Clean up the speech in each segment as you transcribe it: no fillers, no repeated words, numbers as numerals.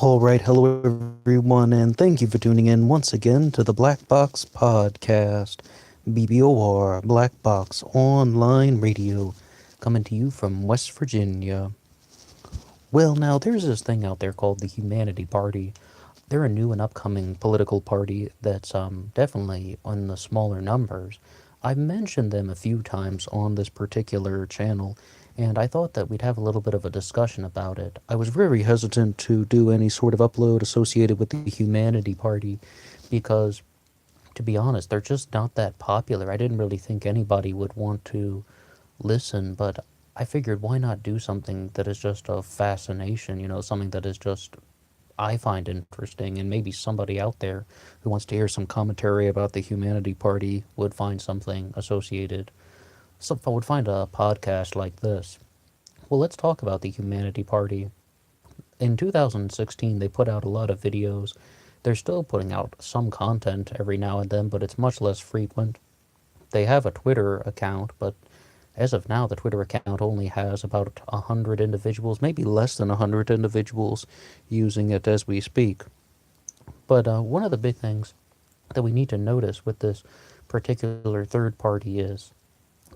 All right, hello everyone, and thank you for tuning in once again to the Black Box Podcast, BBOR, Black Box Online Radio, coming to you from West Virginia. Well, now there's this thing out there called the Humanity Party. They're a new and upcoming political party that's definitely on the smaller numbers. I've mentioned them a few times on this particular channel, and I thought that we'd have a little bit of a discussion about it. I was very hesitant to do any sort of upload associated with the Humanity Party because, to be honest, they're just not that popular. I didn't really think anybody would want to listen, but I figured why not do something that is just a fascination, something that is just I find interesting, and maybe somebody out there who wants to hear some commentary about the Humanity Party would find something associated. So I would find a podcast like this. Well, let's talk about the Humanity Party. In 2016, they put out a lot of videos. They're still putting out some content every now and then, but it's much less frequent. They have a Twitter account, but as of now, the Twitter account only has about 100 individuals, maybe less than 100 individuals using it as we speak. But one of the big things that we need to notice with this particular third party is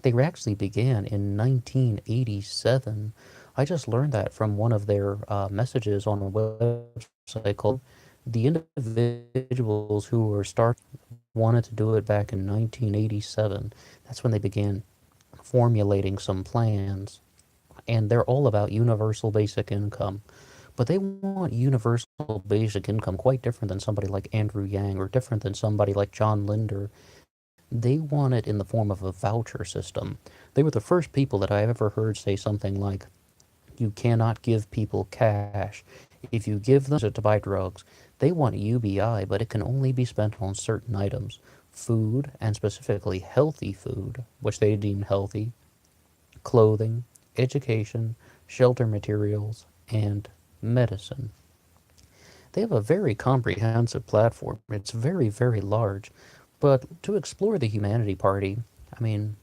they actually began in 1987. I just learned that from one of their messages on a website called the individuals who were start wanted to do it back in 1987. That's when they began formulating some plans, and they're all about universal basic income. But they want universal basic income quite different than somebody like Andrew Yang or different than somebody like John Linder. They want it in the form of a voucher system. They were the first people that I ever heard say something like, you cannot give people cash. If you give them to buy drugs, they want UBI, but it can only be spent on certain items. Food, and specifically healthy food, which they deem healthy, clothing, education, shelter materials, and medicine. They have a very comprehensive platform. It's very, very large. But to explore the Humanity Party, I mean,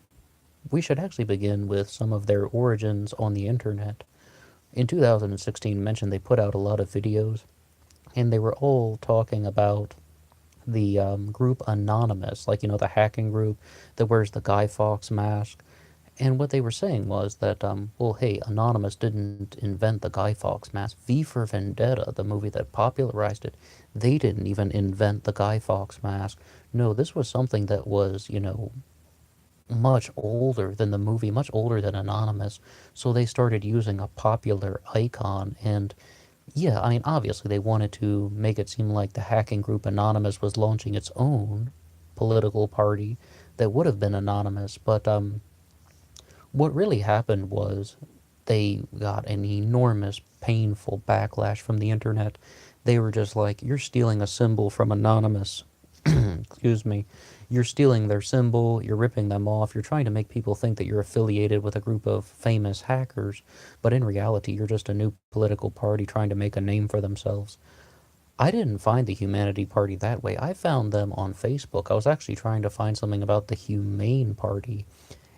we should actually begin with some of their origins on the internet. In 2016, mentioned they put out a lot of videos, and they were all talking about the group Anonymous, like, the hacking group that wears the Guy Fawkes mask. And what they were saying was that, well, hey, Anonymous didn't invent the Guy Fawkes mask. V for Vendetta, the movie that popularized it, they didn't even invent the Guy Fawkes mask. No, this was something that was, much older than the movie, much older than Anonymous. So they started using a popular icon. And yeah, I mean, obviously they wanted to make it seem like the hacking group Anonymous was launching its own political party that would have been anonymous. But what really happened was they got an enormous, painful backlash from the internet. They were just like, you're stealing a symbol from Anonymous. Excuse me. You're stealing their symbol, you're ripping them off, you're trying to make people think that you're affiliated with a group of famous hackers, but in reality, you're just a new political party trying to make a name for themselves. I didn't find the Humanity Party that way. I found them on Facebook. I was actually trying to find something about the Humane Party.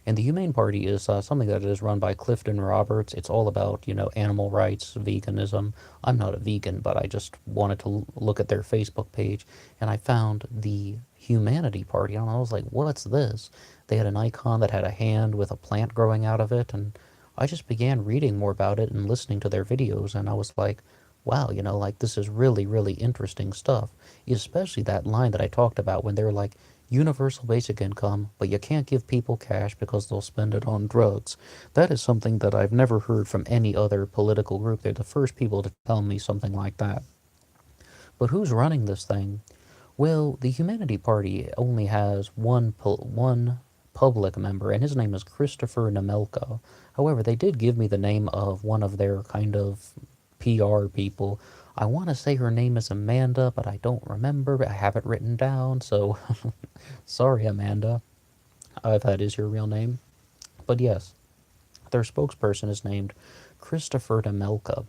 And the Humane Party is something that is run by Clifton Roberts. It's all about, animal rights, veganism. I'm not a vegan, but I just wanted to look at their Facebook page, and I found the Humanity Party, and I was like, what's this? They had an icon that had a hand with a plant growing out of it, and I just began reading more about it and listening to their videos, and I was like, wow, like this is really, really interesting stuff. Especially that line that I talked about when they were like, universal basic income, but you can't give people cash because they'll spend it on drugs. That is something that I've never heard from any other political group. They're the first people to tell me something like that. But who's running this thing? Well, the Humanity Party only has one public member, and his name is Christopher Nemelka. However, they did give me the name of one of their kind of PR people. I want to say her name is Amanda, but I don't remember. I have it written down, so sorry, Amanda, if that is your real name. But yes, their spokesperson is named Christopher Nemelka.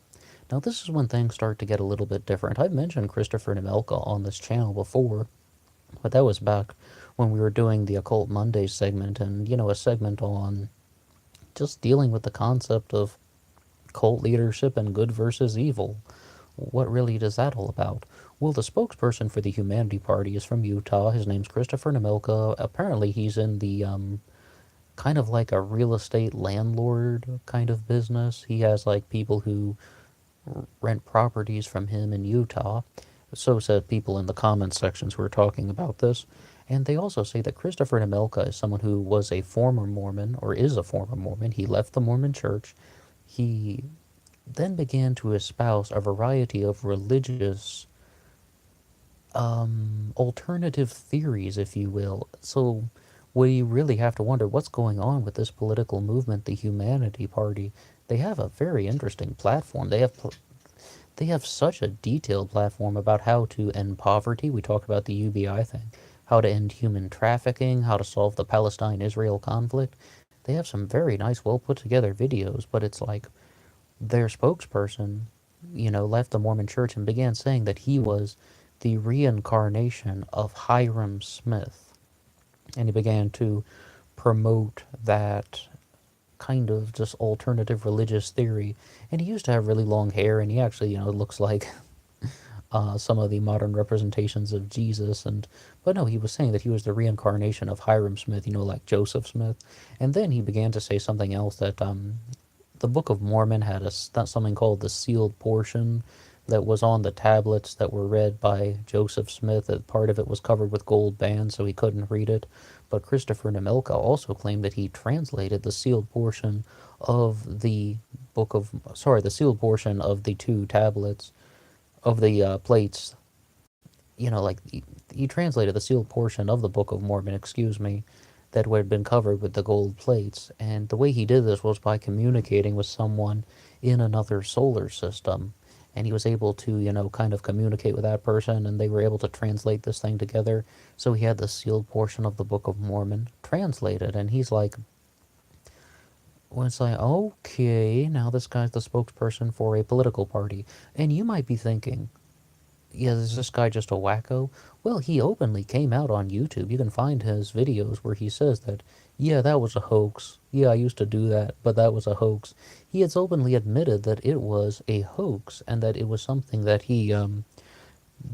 Now, this is when things start to get a little bit different. I've mentioned Christopher Nemelka on this channel before, but that was back when we were doing the Occult Mondays segment and, a segment on just dealing with the concept of cult leadership and good versus evil. what really is that all about? Well, the spokesperson for the Humanity Party is from Utah. His name's Christopher Nemilka. Apparently, he's in the kind of like a real estate landlord kind of business. He has like people who rent properties from him in Utah. So said people in the comments sections who are talking about this. And they also say that Christopher Nemilka is someone who was a former Mormon, or is a former Mormon. He left the Mormon church. He then began to espouse a variety of religious alternative theories, if you will. So we really have to wonder what's going on with this political movement, the Humanity Party. They have a very interesting platform. They have such a detailed platform about how to end poverty. We talked about the UBI thing. How to end human trafficking, how to solve the Palestine-Israel conflict. They have some very nice, well put together videos, but it's like their spokesperson, left the Mormon church and began saying that he was the reincarnation of Hiram Smith. And he began to promote that kind of just alternative religious theory. And he used to have really long hair, and he actually, looks like some of the modern representations of Jesus. But no, he was saying that he was the reincarnation of Hiram Smith, like Joseph Smith. And then he began to say something else that the Book of Mormon had something called the sealed portion that was on the tablets that were read by Joseph Smith. That part of it was covered with gold bands, so he couldn't read it. But Christopher Nemilka also claimed that he translated the sealed portion of the the sealed portion of the two tablets of the plates. Like he translated the sealed portion of the Book of Mormon, excuse me, that had been covered with the gold plates. And the way he did this was by communicating with someone in another solar system. And he was able to, kind of communicate with that person, and they were able to translate this thing together. So he had the sealed portion of the Book of Mormon translated, and he's like, well, it's like, okay, now this guy's the spokesperson for a political party. And you might be thinking, yeah, is this guy just a wacko? Well, he openly came out on YouTube. You can find his videos where he says that, yeah, that was a hoax. Yeah, I used to do that, but that was a hoax. He has openly admitted that it was a hoax and that it was something that he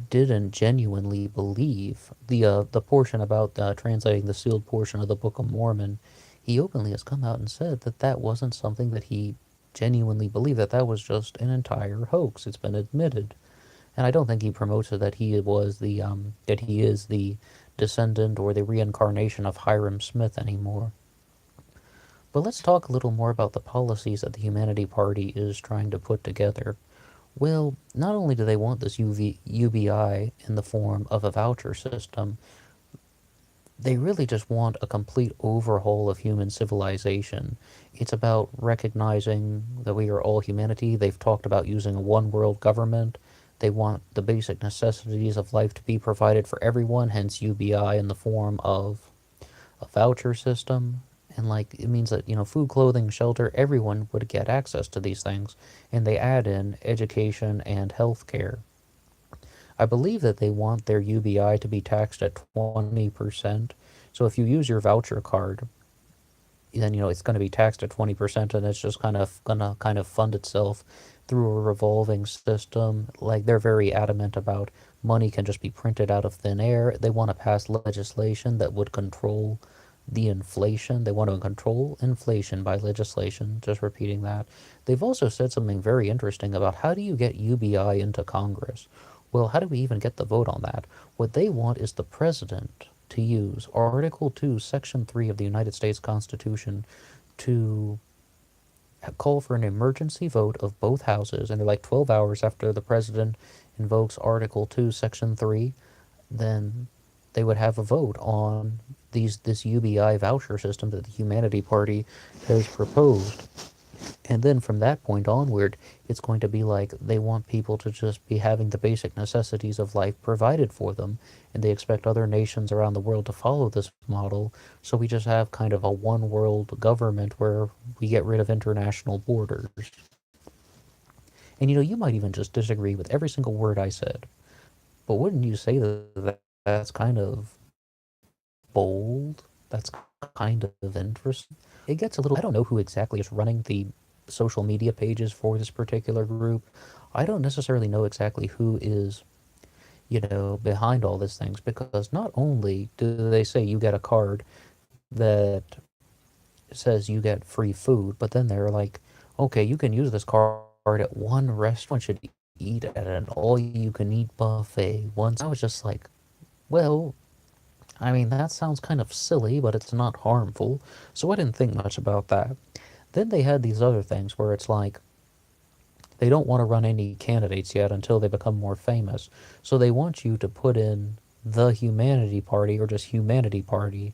didn't genuinely believe. The portion about translating the sealed portion of the Book of Mormon, he openly has come out and said that that wasn't something that he genuinely believed, that that was just an entire hoax. It's been admitted. And I don't think he promotes it that he was that he is the descendant or the reincarnation of Hiram Smith anymore. But let's talk a little more about the policies that the Humanity Party is trying to put together. Well, not only do they want this UBI in the form of a voucher system, they really just want a complete overhaul of human civilization. It's about recognizing that we are all humanity. They've talked about using a one world government. They want the basic necessities of life to be provided for everyone, hence UBI in the form of a voucher system. And like it means that, food, clothing, shelter, everyone would get access to these things. And they add in education and health care. I believe that they want their UBI to be taxed at 20%. So if you use your voucher card, then it's going to be taxed at 20%, and it's just gonna kind of fund itself through a revolving system. Like they're very adamant about money can just be printed out of thin air. They want to pass legislation that would control the inflation. They want to control inflation by legislation, just repeating that. They've also said something very interesting about how do you get UBI into Congress? Well, how do we even get the vote on that? What they want is the president to use Article 2, Section 3 of the United States Constitution to call for an emergency vote of both houses, and they're like 12 hours after the president invokes Article 2, Section 3, then they would have a vote on this UBI voucher system that the Humanity Party has proposed. And then from that point onward, it's going to be like they want people to just be having the basic necessities of life provided for them, and they expect other nations around the world to follow this model. So we just have kind of a one world government where we get rid of international borders. And you might even just disagree with every single word I said, but wouldn't you say that that's kind of bold? That's kind of interesting. It gets a little. I don't know who exactly is running the social media pages for this particular group. I don't necessarily know exactly who is, behind all these things, because not only do they say you get a card that says you get free food, but then they're like, okay, you can use this card at one restaurant, should eat at an all-you-can-eat buffet once. And I was just like, well, I mean, that sounds kind of silly, but it's not harmful, so I didn't think much about that. Then they had these other things where it's like, they don't want to run any candidates yet until they become more famous. So they want you to put in the Humanity Party or just Humanity Party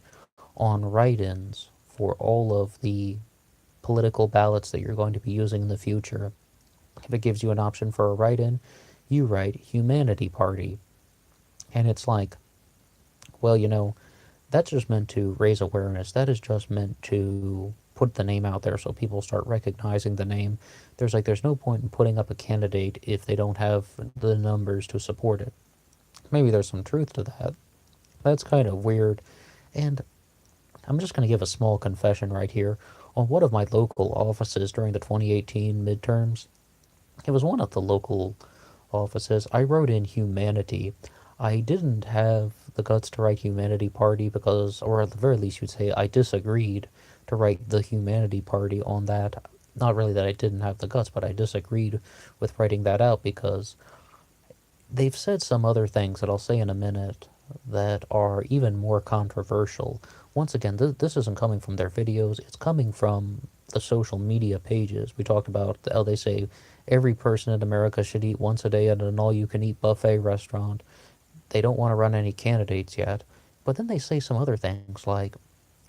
on write-ins for all of the political ballots that you're going to be using in the future. If it gives you an option for a write-in, you write Humanity Party. And it's like, well, that's just meant to raise awareness. That is just meant to put the name out there so people start recognizing the name. There's no point in putting up a candidate if they don't have the numbers to support it. Maybe there's some truth to that. That's kind of weird. And I'm just going to give a small confession right here. On one of my local offices during the 2018 midterms, it was one of the local offices, I wrote in humanity. I didn't have the guts to write Humanity Party because, or at the very least, you'd say I disagreed to write the Humanity Party on that. Not really that I didn't have the guts, but I disagreed with writing that out because they've said some other things that I'll say in a minute that are even more controversial. Once again, this isn't coming from their videos, it's coming from the social media pages. We talked about how they say every person in America should eat once a day at an all-you-can-eat buffet restaurant. They don't want to run any candidates yet. But then they say some other things like,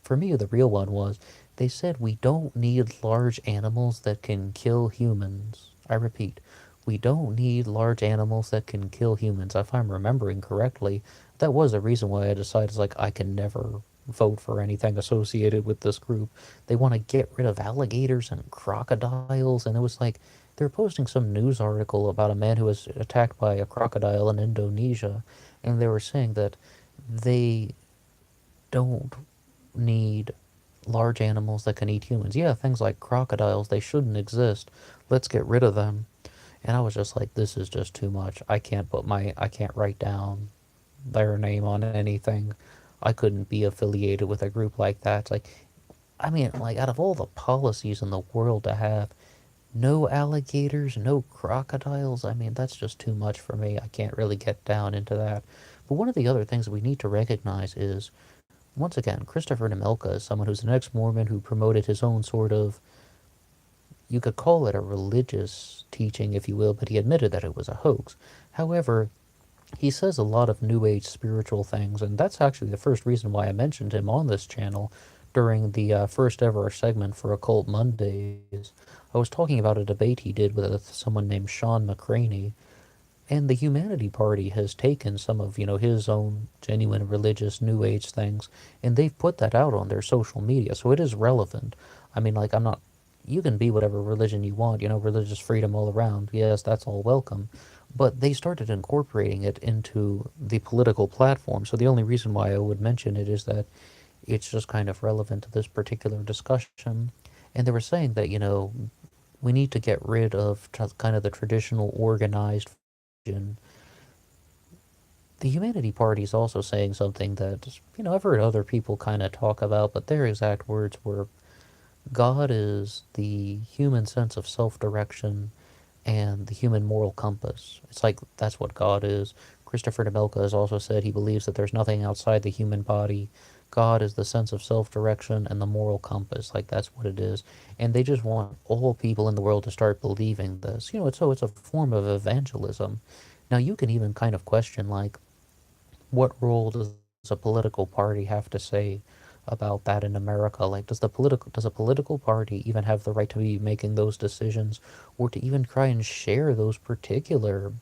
for me, the real one was, they said we don't need large animals that can kill humans. I repeat, we don't need large animals that can kill humans. If I'm remembering correctly, that was the reason why I decided, like, I can never vote for anything associated with this group. They want to get rid of alligators and crocodiles, and it was like they were posting some news article about a man who was attacked by a crocodile in Indonesia, and they were saying that they don't need large animals that can eat humans. Yeah, things like crocodiles, they shouldn't exist. Let's get rid of them. And I was just like, this is just too much. I can't write down their name on anything. I couldn't be affiliated with a group like that. It's like, I mean, like, out of all the policies in the world to have, no alligators, no crocodiles, I mean, that's just too much for me. I can't really get down into that. But one of the other things that we need to recognize is, once again, Christopher Nemelka is someone who's an ex-Mormon who promoted his own sort of, you could call it a religious teaching, if you will, but he admitted that it was a hoax. However, he says a lot of New Age spiritual things, and that's actually the first reason why I mentioned him on this channel during the first ever segment for Occult Mondays. I was talking about a debate he did with someone named Sean McCraney, and the Humanity Party has taken some of, his own genuine religious New Age things, and they've put that out on their social media, so it is relevant. I mean, like, I'm not, you can be whatever religion you want, religious freedom all around. Yes, that's all welcome. But they started incorporating it into the political platform. So the only reason why I would mention it is that it's just kind of relevant to this particular discussion. And they were saying that, we need to get rid of kind of the traditional organized religion. The Humanity Party is also saying something that, I've heard other people kind of talk about, but their exact words were, God is the human sense of self-direction and the human moral compass. It's like that's what God is. Christopher Nemelka has also said he believes that there's nothing outside the human body. God is the sense of self-direction and the moral compass. Like that's what it is. And they just want all people in the world to start believing this. It's a form of evangelism. Now you can even kind of question like what role does a political party have to say about that in America? Like, does a political party even have the right to be making those decisions, or to even try and share those particular,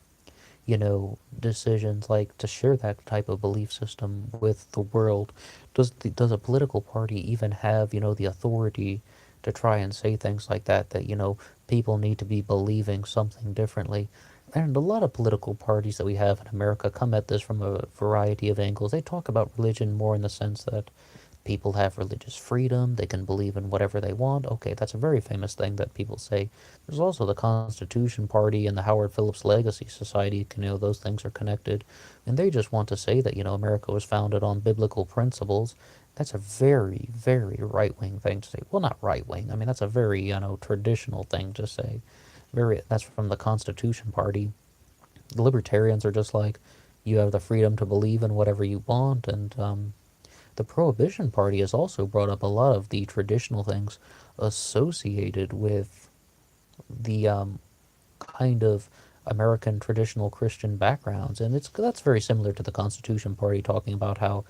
decisions, like to share that type of belief system with the world? Does a political party even have, the authority to try and say things like that? That people need to be believing something differently. And a lot of political parties that we have in America come at this from a variety of angles. They talk about religion more in the sense that People have religious freedom, they can believe in whatever they want. Okay, that's a very famous thing that people say. There's also the Constitution Party and the Howard Phillips Legacy Society. Those things are connected. And they just want to say that, America was founded on biblical principles. That's a very, very right wing thing to say. Well, not right wing. I mean, that's a very, traditional thing to say. That's from the Constitution Party. The libertarians are just like, you have the freedom to believe in whatever you want, and the Prohibition Party has also brought up a lot of the traditional things associated with the kind of American traditional Christian backgrounds, and that's very similar to the Constitution Party talking about how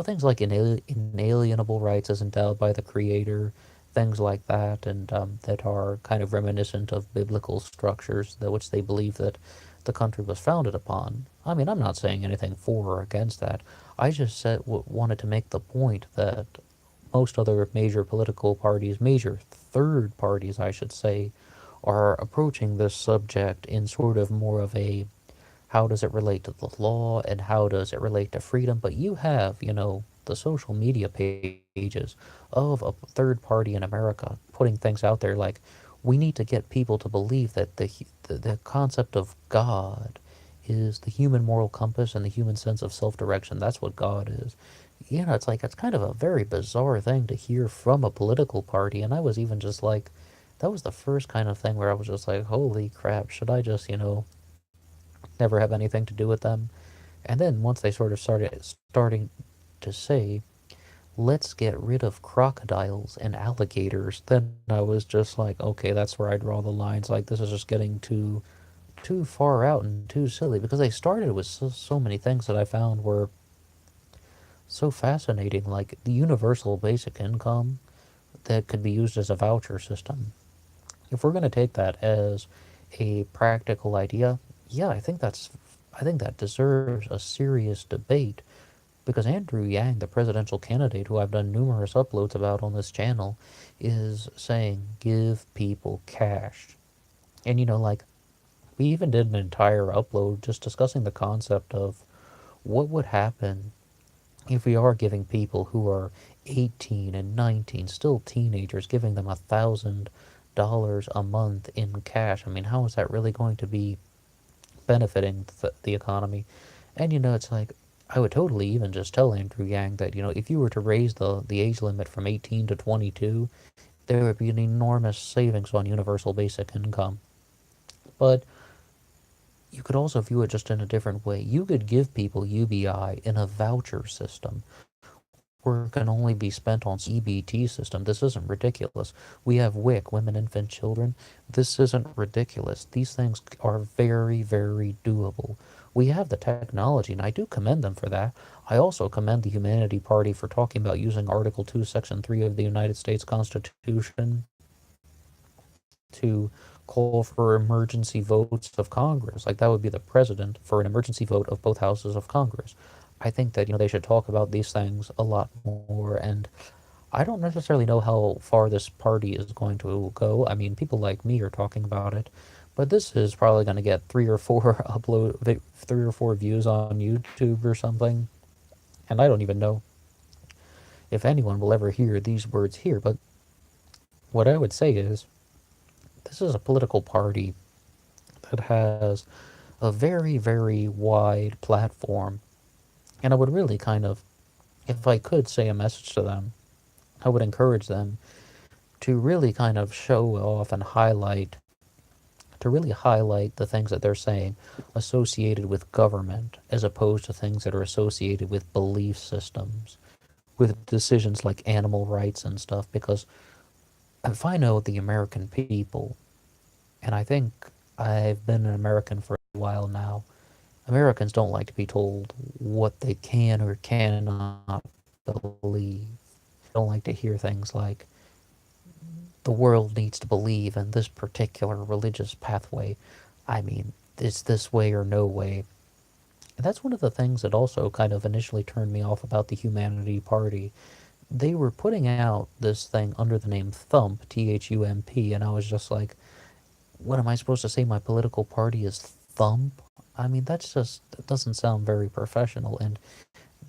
things like inalienable rights as endowed by the Creator, things like that, and that are kind of reminiscent of biblical structures that which they believe that the country was founded upon. I mean, I'm not saying anything for or against that. I just wanted to make the point that most other major political parties, major third parties, I should say, are approaching this subject in sort of more of a how does it relate to the law and how does it relate to freedom. But you have, the social media pages of a third party in America putting things out there like, we need to get people to believe that the concept of God is the human moral compass and the human sense of self-direction. That's what God is. It's like, it's kind of a very bizarre thing to hear from a political party. And I was even just like, that was the first kind of thing where I was just like, holy crap, should I just, never have anything to do with them? And then once they sort of starting to say, let's get rid of crocodiles and alligators, then I was just like, okay, that's where I draw the lines. Like, this is just getting too far out and too silly, because they started with so many things that I found were so fascinating, like the universal basic income that could be used as a voucher system. If we're going to take that as a practical idea, yeah, I think that deserves a serious debate, because Andrew Yang, the presidential candidate who I've done numerous uploads about on this channel, is saying give people cash. And like, we even did an entire upload just discussing the concept of what would happen if we are giving people who are 18 and 19, still teenagers, giving them $1,000 a month in cash. I mean, how is that really going to be benefiting the economy? And it's like, I would totally even just tell Andrew Yang that, if you were to raise the age limit from 18 to 22, there would be an enormous savings on universal basic income. But you could also view it just in a different way. You could give people UBI in a voucher system where it can only be spent on EBT system. This isn't ridiculous. We have WIC, women, infant, children. This isn't ridiculous. These things are very, very doable. We have the technology, and I do commend them for that. I also commend the Humanity Party for talking about using Article 2, Section 3 of the United States Constitution to call for emergency votes of Congress. Like, that would be the president for an emergency vote of both houses of Congress. I think that, they should talk about these things a lot more, and I don't necessarily know how far this party is going to go. I mean, people like me are talking about it, but this is probably going to get 3 or 4 views on YouTube or something, and I don't even know if anyone will ever hear these words here. But what I would say is, this is a political party that has a very, very wide platform, and I would really kind of, if I could say a message to them, I would encourage them to really kind of show off and highlight the things that they're saying associated with government, as opposed to things that are associated with belief systems, with decisions like animal rights and stuff. Because if I know the American people, and I think I've been an American for a while now, Americans don't like to be told what they can or cannot believe. They don't like to hear things like, the world needs to believe in this particular religious pathway. I mean, it's this way or no way. And that's one of the things that also kind of initially turned me off about the Humanity Party. They were putting out this thing under the name Thump, Thump, and I was just like, what am I supposed to say? My political party is Thump? I mean, that doesn't sound very professional. And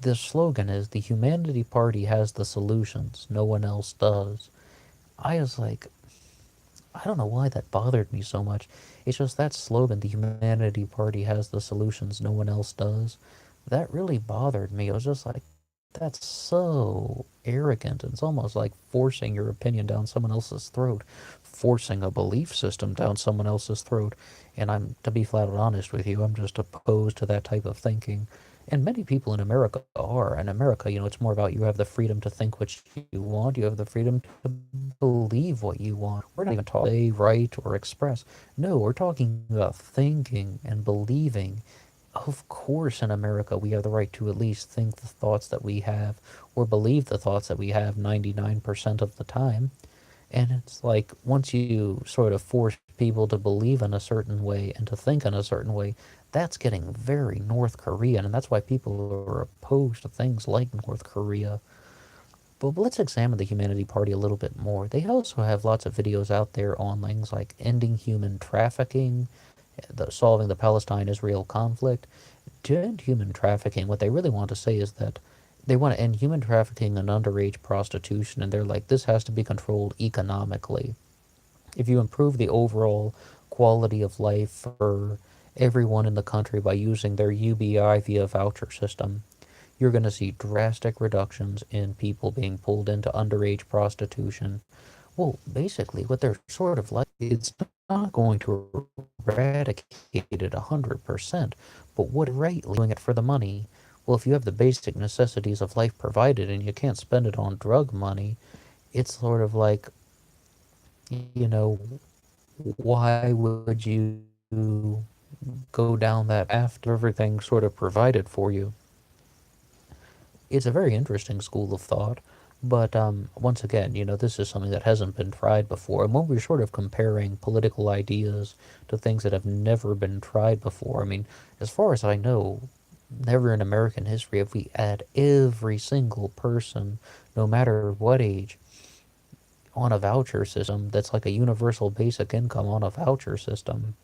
the slogan is the Humanity Party has the solutions, no one else does. I was like, I don't know why that bothered me so much. It's just that slogan, the Humanity Party has the solutions, no one else does. That really bothered me. I was just like, that's so arrogant. It's almost like forcing your opinion down someone else's throat, forcing a belief system down someone else's throat. And I'm, to be flat out honest with you, I'm just opposed to that type of thinking. And many people in America are. In America, it's more about you have the freedom to think what you want, you have the freedom to believe what you want. We're not even talking say, write, or express. No, we're talking about thinking and believing. Of course, in America, we have the right to at least think the thoughts that we have or believe the thoughts that we have 99% of the time. And it's like once you sort of force people to believe in a certain way and to think in a certain way, that's getting very North Korean. And that's why people are opposed to things like North Korea. But let's examine the Humanity Party a little bit more. They also have lots of videos out there on things like ending human trafficking, solving the Palestine-Israel conflict. To end human trafficking, what they really want to say is that they want to end human trafficking and underage prostitution, and they're like, this has to be controlled economically. If you improve the overall quality of life for everyone in the country by using their UBI via voucher system, you're going to see drastic reductions in people being pulled into underage prostitution. Well, basically, what they're sort of like, it's not going to eradicate it 100%, but what rightly doing it for the money? Well, if you have the basic necessities of life provided and you can't spend it on drug money, it's sort of like, you know, why would you go down that after everything's sort of provided for you? It's a very interesting school of thought, but once again, this is something that hasn't been tried before. And when we're sort of comparing political ideas to things that have never been tried before, I mean, as far as I know, never in American history have we had every single person, no matter what age, on a voucher system that's like a universal basic income on a voucher system.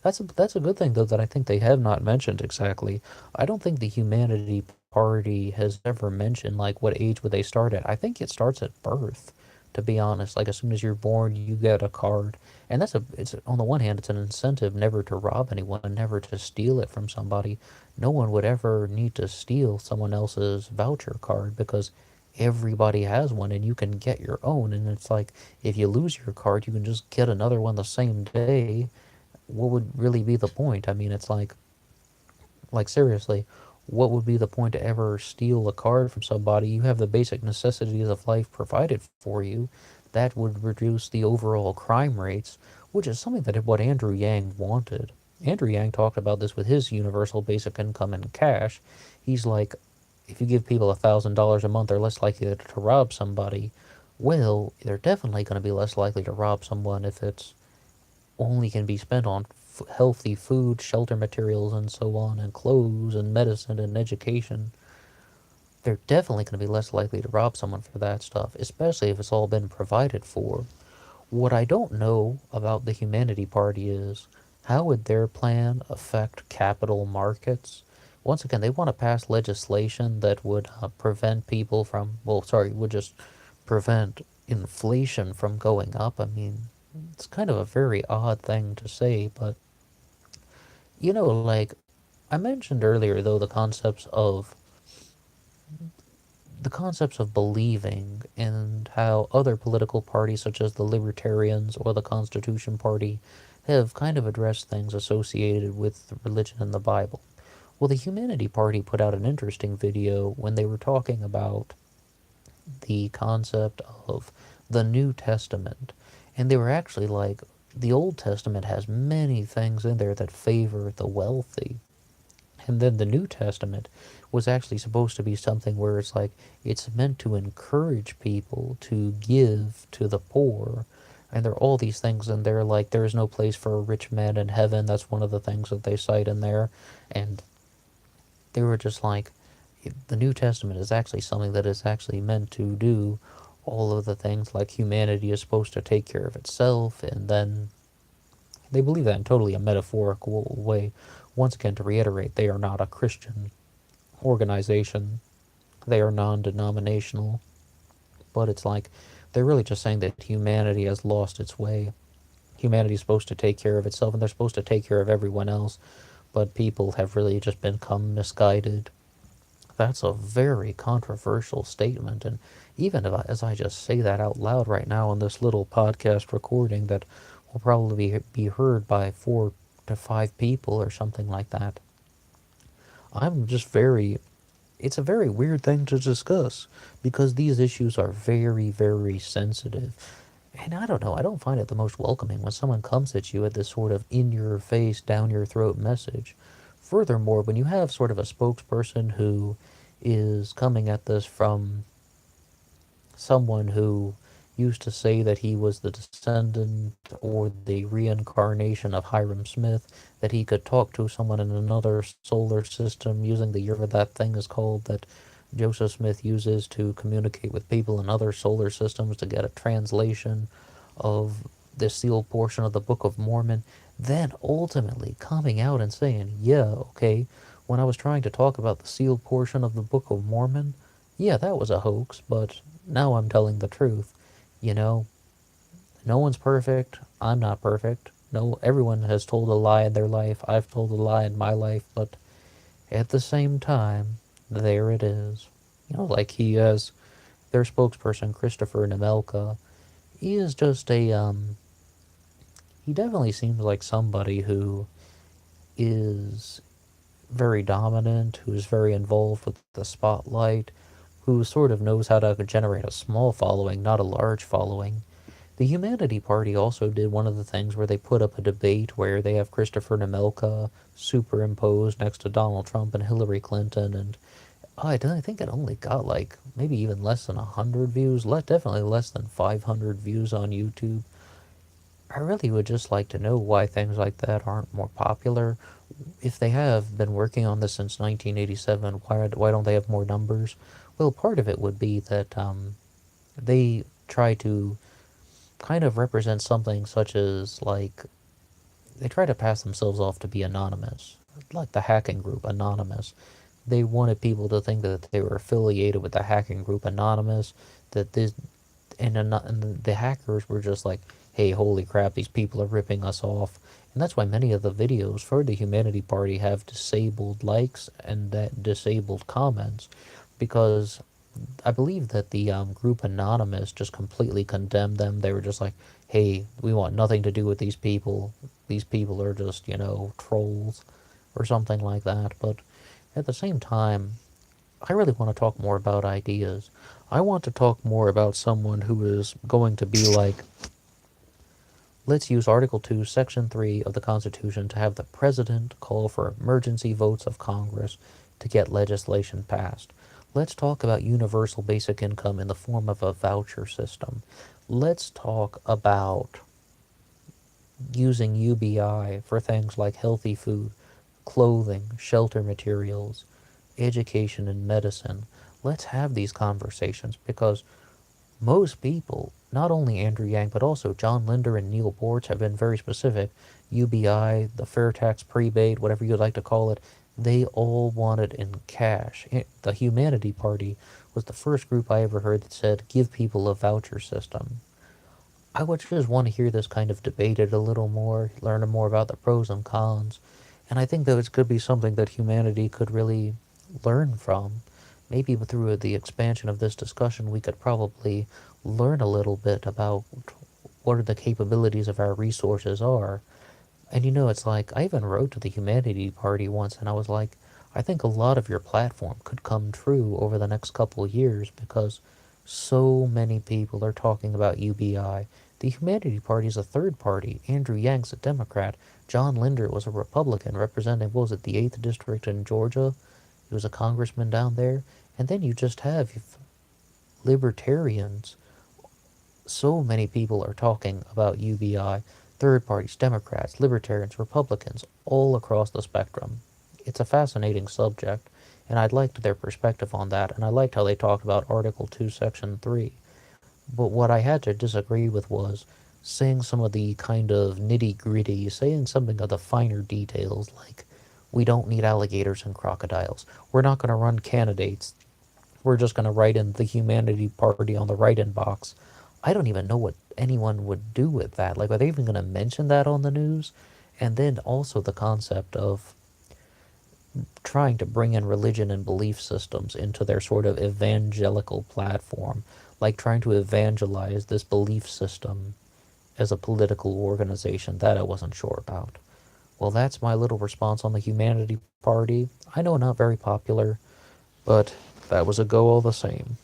That's a good thing though that I think they have not mentioned exactly. I don't think the Humanity Party has ever mentioned like what age would they start at. I think it starts at birth, to be honest. Like as soon as you're born, you get a card. And it's on the one hand, it's an incentive never to rob anyone, never to steal it from somebody. No one would ever need to steal someone else's voucher card because everybody has one and you can get your own. And it's like if you lose your card, you can just get another one the same day. What would really be the point? I mean, it's like seriously, what would be the point to ever steal a card from somebody? You have the basic necessities of life provided for you. That would reduce the overall crime rates, which is something that what Andrew Yang wanted. Andrew Yang talked about this with his universal basic income in cash. He's like, if you give people $1,000 a month, they're less likely to rob somebody. Well, they're definitely going to be less likely to rob someone if it's only can be spent on healthy food, shelter materials, and so on, and clothes, and medicine, and education. They're definitely going to be less likely to rob someone for that stuff, especially if it's all been provided for. What I don't know about the Humanity Party is how would their plan affect capital markets? Once again, they want to pass legislation that would prevent people from, well, sorry, would just prevent inflation from going up. I mean, it's kind of a very odd thing to say, but like I mentioned earlier, though, the concepts of believing and how other political parties, such as the Libertarians or the Constitution Party, have kind of addressed things associated with religion and the Bible. Well, the Humanity Party put out an interesting video when they were talking about the concept of the New Testament. And they were actually like, the Old Testament has many things in there that favor the wealthy. And then the New Testament was actually supposed to be something where it's like, it's meant to encourage people to give to the poor. And there are all these things in there, like, there is no place for a rich man in heaven. That's one of the things that they cite in there. And they were just like, the New Testament is actually something that is actually meant to do all of the things, like humanity is supposed to take care of itself, and then they believe that in totally a metaphorical way. Once again, to reiterate, they are not a Christian organization. They are non-denominational, but it's like they're really just saying that humanity has lost its way. Humanity is supposed to take care of itself, and they're supposed to take care of everyone else, but people have really just become misguided. That's a very controversial statement, and even if as I just say that out loud right now on this little podcast recording that will probably be heard by 4 to 5 people or something like that, I'm just very it's a very weird thing to discuss because these issues are very, very sensitive. And I don't know, I don't find it the most welcoming when someone comes at you with this sort of in your face, down your throat message. Furthermore, when you have sort of a spokesperson who is coming at this from someone who used to say that he was the descendant or the reincarnation of Hiram Smith, that he could talk to someone in another solar system using the whatever that thing is called that Joseph Smith uses to communicate with people in other solar systems to get a translation of the sealed portion of the Book of Mormon, then ultimately coming out and saying, yeah, okay, when I was trying to talk about the sealed portion of the Book of Mormon, yeah, that was a hoax, but now I'm telling the truth. You know, no one's perfect. I'm not perfect. No, everyone has told a lie in their life. I've told a lie in my life, but at the same time, there it is. You know, like he has their spokesperson, Christopher Nemelka. He is just he definitely seems like somebody who is very dominant, who is very involved with the spotlight, who sort of knows how to generate a small following, not a large following. The Humanity Party also did one of the things where they put up a debate where they have Christopher Nemelka superimposed next to Donald Trump and Hillary Clinton, and I think it only got like maybe even less than 100 views, definitely less than 500 views on YouTube. I really would just like to know why things like that aren't more popular. If they have been working on this since 1987, why don't they have more numbers? Well, part of it would be that they try to kind of represent something such as like they try to pass themselves off to be anonymous, like the hacking group Anonymous. They wanted people to think that they were affiliated with the hacking group Anonymous, that this and the hackers were just like, hey, holy crap, these people are ripping us off. And that's why many of the videos for the Humanity Party have disabled likes and that disabled comments, because I believe that the group Anonymous just completely condemned them. They were just like, hey, we want nothing to do with these people. These people are just, trolls or something like that. But at the same time, I really want to talk more about ideas. I want to talk more about someone who is going to be like, let's use Article 2, Section 3 of the Constitution to have the President call for emergency votes of Congress to get legislation passed. Let's talk about universal basic income in the form of a voucher system. Let's talk about using UBI for things like healthy food, clothing, shelter materials, education, and medicine. Let's have these conversations because most people, not only Andrew Yang, but also John Linder and Neil Bortz, have been very specific. UBI, the fair tax prebate, whatever you'd like to call it, they all want it in cash. The Humanity Party was the first group I ever heard that said, give people a voucher system. I would just want to hear this kind of debated a little more, learn more about the pros and cons, and I think that it could be something that humanity could really learn from. Maybe through the expansion of this discussion, we could probably learn a little bit about what the capabilities of our resources are. And it's like, I even wrote to the Humanity Party once, and I was like, I think a lot of your platform could come true over the next couple of years because so many people are talking about UBI. The Humanity Party is a third party. Andrew Yang's a Democrat. John Linder was a Republican representing, what was it, the 8th District in Georgia? He was a congressman down there. And then you just have libertarians. So many people are talking about UBI. Third parties, Democrats, Libertarians, Republicans, all across the spectrum. It's a fascinating subject, and I'd liked their perspective on that, and I liked how they talked about Article 2, Section 3. But what I had to disagree with was saying some of the kind of nitty-gritty, saying something of the finer details, like We don't need alligators and crocodiles. We're not going to run candidates. We're just going to write in the Humanity Party on the write in box. I don't even know what anyone would do with that. Like, are they even going to mention that on the news? And then also the concept of trying to bring in religion and belief systems into their sort of evangelical platform, like trying to evangelize this belief system as a political organization. That I wasn't sure about. Well, that's my little response on the Humanity Party. I know not very popular, but that was a go all the same.